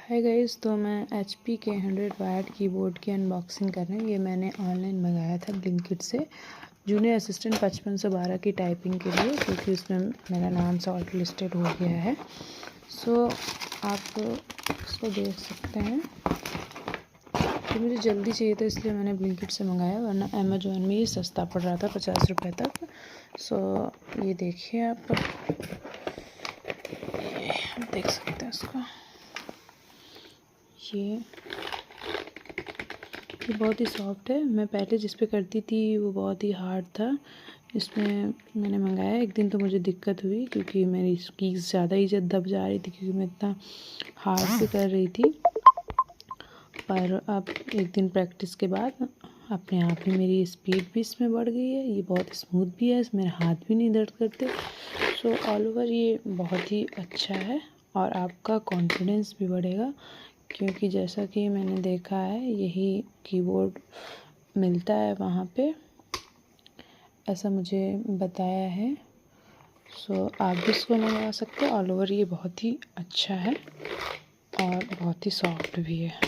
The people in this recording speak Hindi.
हाय गाइस, तो मैं HP के 100 वाट कीबोर्ड की अनबॉक्सिंग कर रही हूँ। ये मैंने ऑनलाइन मंगाया था ब्लिंकिट से, जूनियर असिस्टेंट 5512 की टाइपिंग के लिए, क्योंकि उसमें मेरा नाम शॉर्ट लिस्टेड हो गया है। सो आप इसको देख सकते हैं कि मुझे जल्दी चाहिए था, इसलिए मैंने ब्लिंकिट से मंगाया, वरना अमेजोन में ही सस्ता पड़ रहा था 50 रुपये तक। सो ये देखिए, आप देख सकते हैं इसको। ये बहुत ही सॉफ्ट है। मैं पहले जिस पे करती थी वो बहुत ही हार्ड था। इसमें मैंने मंगाया, एक दिन तो मुझे दिक्कत हुई क्योंकि मेरी कीज़ ज़्यादा ही दब जा रही थी, क्योंकि मैं इतना हार्ड से कर रही थी। पर अब एक दिन प्रैक्टिस के बाद अपने आप ही मेरी स्पीड भी इसमें बढ़ गई है। ये बहुत स्मूथ भी है, मेरे हाथ भी नहीं दर्द करते। सो ऑल ओवर ये बहुत ही अच्छा है और आपका कॉन्फिडेंस भी बढ़ेगा, क्योंकि जैसा कि मैंने देखा है यही कीबोर्ड मिलता है वहाँ पे, ऐसा मुझे बताया है। सो आप भी इसको मंगवा सकते हैं। ऑल ओवर ये बहुत ही अच्छा है और बहुत ही सॉफ्ट भी है।